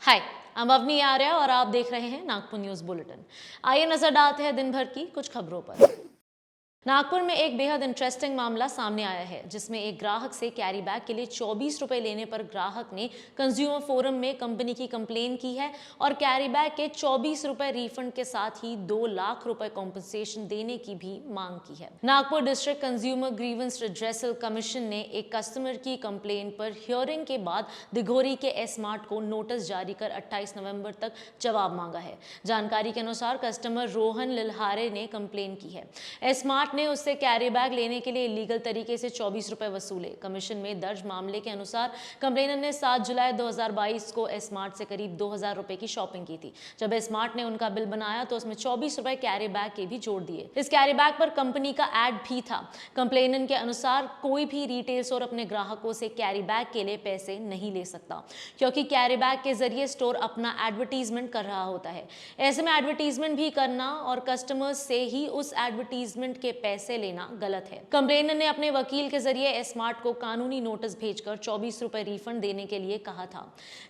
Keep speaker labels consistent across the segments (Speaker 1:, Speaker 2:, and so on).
Speaker 1: हाय, I'm Avani Arya और आप देख रहे हैं नागपुर न्यूज बुलेटिन। आइए नजर डालते हैं दिन भर की कुछ खबरों पर। नागपुर में एक बेहद इंटरेस्टिंग मामला सामने आया है, जिसमें एक ग्राहक से कैरी बैग के लिए 24 रुपए लेने पर ग्राहक ने कंज्यूमर फोरम में कंपनी की कंप्लेन की है और कैरी बैग के 24 रुपए रिफंड के साथ ही 2 लाख रुपए कॉम्पनसेशन देने की भी मांग की है। Nagpur district consumer grievance redressal commission ने एक कस्टमर की कंप्लेन पर हियरिंग के बाद दिघोरी के एस्मार्ट को नोटिस जारी कर 28 नवंबर तक जवाब मांगा है। जानकारी के अनुसार कस्टमर रोहन लिल्हारे ने कंप्लेन की है। एस्मार्ट ने उससे कैरी बैग लेने के लिए इलीगल तरीके से 24 रुपए वसूले। कमीशन में दर्ज मामले के अनुसार कंप्लेनर ने 7 जुलाई 2022 को एस्मार्ट से करीब 2000 रुपए की शॉपिंग की थी। जब एस्मार्ट ने उनका बिल बनाया तो उसमें 24 रुपए कैरी बैग के भी जोड़ दिए। इस कैरी बैग पर कंपनी का एड भी था। कंप्लेनर के अनुसार कोई भी रिटेल स्टोर अपने ग्राहकों से कैरी बैग के लिए पैसे नहीं ले सकता, क्योंकि कैरी बैग के जरिए स्टोर अपना एडवर्टीजमेंट कर रहा होता है। ऐसे में एडवर्टीजमेंट भी करना और कस्टमर्स से ही उस एडवर्टीजमेंट के पैसे लेना गलत है। कंप्लेनर ने अपने वकील के जरिए एस्मार्ट को कानूनी नोटिस भेजकर 24 रुपए रिफंड देने के लिए कहा था,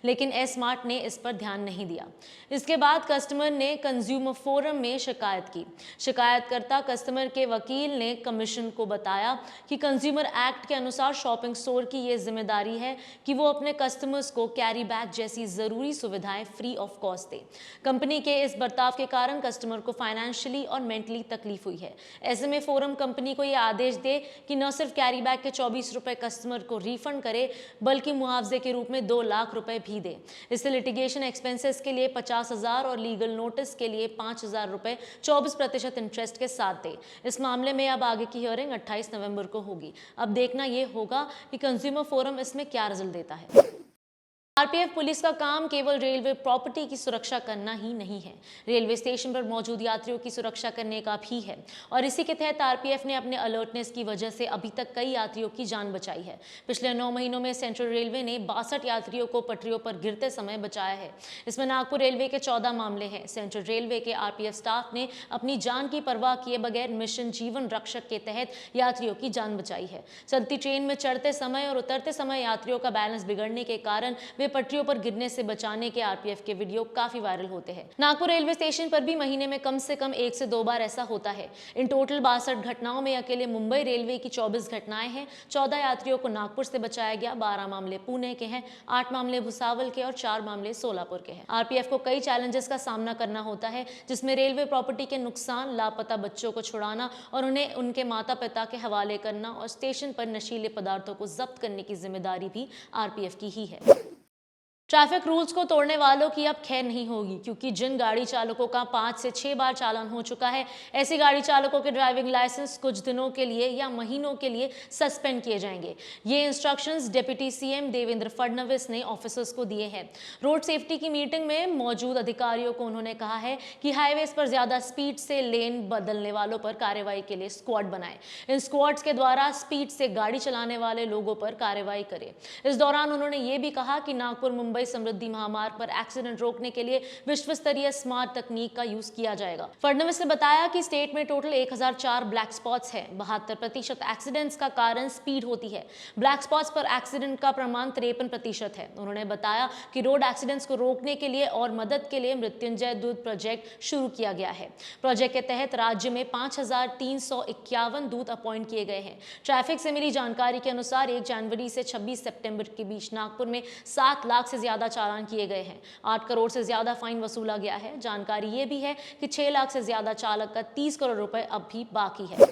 Speaker 1: लेकिन एस्मार्ट ने इस पर ध्यान नहीं दिया। इसके बाद कस्टमर ने कंज्यूमर फोरम में शिकायत की। शिकायतकर्ता कस्टमर के वकील ने कमीशन को बताया कि कंज्यूमर एक्ट के अनुसार शॉपिंग स्टोर की यह जिम्मेदारी है कि वो अपने कस्टमर्स को कैरी बैग जैसी जरूरी सुविधाएं free of cost they. Company के इस बर्ताव के कारण कस्टमर को फाइनेंशियली और मेंटली तकलीफ हुई है। ऐसे में फोरम कंपनी को यह आदेश दे कि न सिर्फ कैरी बैग के 24 रुपए कस्टमर को रिफंड करे, बल्कि मुआवजे के रूप में 2 लाख रुपए भी दे। इससे लिटिगेशन एक्सपेंसेस के लिए 50,000 और लीगल नोटिस के लिए 5,000 रुपए 24% इंटरेस्ट के साथ दे। इस मामले में अब आगे की हियरिंग 28 नवंबर को होगी। अब देखना यह होगा कि कंज्यूमर फोरम इसमें क्या रिजल्ट देता है। आरपीएफ पुलिस का काम केवल रेलवे प्रॉपर्टी की सुरक्षा करना ही नहीं है, रेलवे स्टेशन पर मौजूद यात्रियों की सुरक्षा करने का भी है। और इसी के तहत आरपीएफ ने अपने अलर्टनेस की वजह से अभी तक कई यात्रियों की जान बचाई है। पिछले 9 महीनों में सेंट्रल रेलवे ने 62 यात्रियों को पटरियों पर गिरते समय बचाया है। इसमें नागपुर रेलवे के 14 मामले हैं। सेंट्रल रेलवे के आरपीएफ स्टाफ ने अपनी जान की परवाह किए बगैर मिशन जीवन रक्षक के तहत यात्रियों की जान बचाई है। चलती ट्रेन में चढ़ते समय और उतरते समय यात्रियों का बैलेंस बिगड़ने के कारण वे पटरियों पर गिरने से बचाने के आरपीएफ के वीडियो काफी वायरल होते हैं। नागपुर रेलवे स्टेशन पर भी महीने में कम से कम 1 से 2 बार ऐसा होता है। इन टोटल 62 घटनाओं में अकेले मुंबई रेलवे की 24 घटनाएं हैं। 14 यात्रियों को नागपुर से बचाया गया, 12 मामले पुणे के हैं, 8 मामले भुसावल के और 4 मामले सोलापुर के हैं। आरपीएफ को कई चैलेंजेस का सामना करना होता है, जिसमें रेलवे प्रॉपर्टी के नुकसान, लापता बच्चों को छुड़ाना और उन्हें उनके माता पिता के हवाले करना और स्टेशन पर नशीले पदार्थों को जब्त करने की जिम्मेदारी भी आरपीएफ की ही है। ट्रैफिक रूल्स को तोड़ने वालों की अब खैर नहीं होगी, क्योंकि जिन गाड़ी चालकों का 5 से 6 बार चालान हो चुका है, ऐसी गाड़ी चालकों के ड्राइविंग लाइसेंस कुछ दिनों के लिए या महीनों के लिए सस्पेंड किए जाएंगे। ये instructions deputy CM Devendra Fadnavis ने ऑफिसर्स को दिए हैं। रोड सेफ्टी की मीटिंग में मौजूद अधिकारियों को उन्होंने कहा है कि हाईवेज पर ज्यादा स्पीड से लेन बदलने वालों पर कार्रवाई के लिए स्क्वाड बनाए। इन स्क्वाड्स के द्वारा स्पीड से गाड़ी चलाने वाले लोगों पर कार्रवाई करे। इस दौरान उन्होंने ये भी कहा कि नागपुर मुंबई समृद्धि महामार्ग पर एक्सीडेंट रोकने के लिए विश्व स्तरीय स्मार्ट तकनीक का यूज किया जाएगा। फडणवीस ने बताया कि स्टेट में टोटल 1004 ब्लैक स्पॉट्स हैं। 72% एक्सीडेंट्स का कारण स्पीड होती है। ब्लैक स्पॉट्स पर एक्सीडेंट का प्रमाण 53% है। उन्होंने बताया कि रोड एक्सीडेंट्स को रोकने के लिए और मदद के लिए मृत्युंजय दूत प्रोजेक्ट शुरू किया गया है। प्रोजेक्ट के तहत राज्य में 5351 दूत अपॉइंट किए गए हैं। ट्रैफिक से मिली जानकारी के अनुसार 1 जनवरी से 26 सितंबर के बीच नागपुर में 7 लाख से ज्यादा चालान किए गए हैं। 8 करोड़ से ज्यादा फाइन वसूला गया है। जानकारी यह भी है कि 6 लाख से ज्यादा चालक का 30 करोड़ रुपए अब भी बाकी है।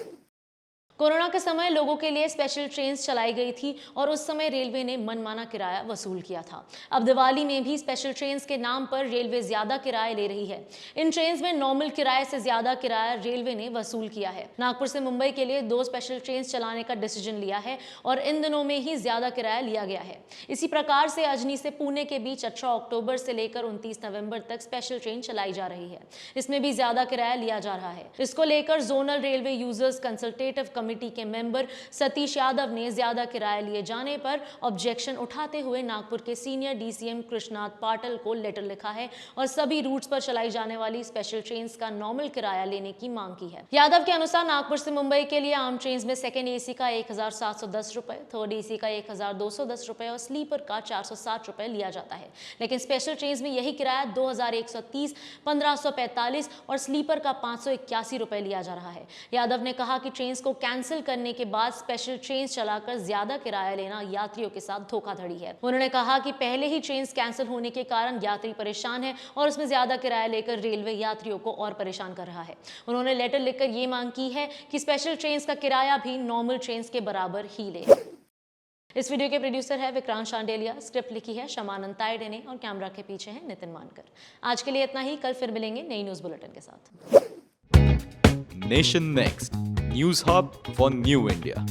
Speaker 1: कोरोना के समय लोगों के लिए स्पेशल ट्रेन चलाई गई थी और उस समय रेलवे ने मनमाना किराया वसूल किया था। अब दिवाली में भी स्पेशल ट्रेन के नाम पर रेलवे ज्यादा किराया ले रही है। इन ट्रेन में नॉर्मल किराए से ज्यादा किराया रेलवे ने वसूल किया है। नागपुर से मुंबई के लिए 2 स्पेशल ट्रेन चलाने का डिसीजन लिया है और इन दिनों में ही ज्यादा किराया लिया गया है। इसी प्रकार से अजनी से पुणे के बीच 18 अक्टूबर से लेकर 29 नवंबर तक स्पेशल ट्रेन चलाई जा रही है। इसमें भी ज्यादा किराया लिया जा रहा है। इसको लेकर zonal railway users consultative committee के मेंबर सतीश यादव ने ज्यादा किराया लिए जाने पर ऑब्जेक्शन उठाते हुए नागपुर के सीनियर डीसीएम कृष्णनाथ पाटिल को लेटर लिखा है और सभी रूट्स पर चलाई जाने वाली स्पेशल ट्रेन का नॉर्मल किराया लेने की मांग की है। यादव के अनुसार नागपुर से मुंबई के लिए आम ट्रेन में सेकेंड एसी का 1710 रुपए, थर्ड एसी का 1210 रुपए और स्लीपर का 460 रुपए लिया जाता है, लेकिन स्पेशल ट्रेन में यही किराया 2130, 1545 और स्लीपर का 581 रुपए लिया जा रहा है। यादव ने कहा कि ट्रेन को कैंसिल करने के बाद स्पेशल ट्रेन चलाकर ज्यादा किराया लेना यात्रियों के साथ धोखाधड़ी है। उन्होंने कहा कि पहले ही ट्रेन कैंसिल होने के कारण यात्री परेशान है और उसमें ज्यादा किराया लेकर रेलवे यात्रियों को और परेशान कर रहा है। उन्होंने लेटर लिखकर ये मांग की है कि स्पेशल ट्रेन का किराया भी नॉर्मल ट्रेन के बराबर ही ले। इस वीडियो के प्रोड्यूसर है विक्रांत शांडेलिया, स्क्रिप्ट लिखी है शमानंद तायडे ने और कैमरा के पीछे है नितिन मानकर। आज के लिए इतना ही, कल फिर मिलेंगे नई न्यूज बुलेटिन के साथ।
Speaker 2: Nation next news hub for new India.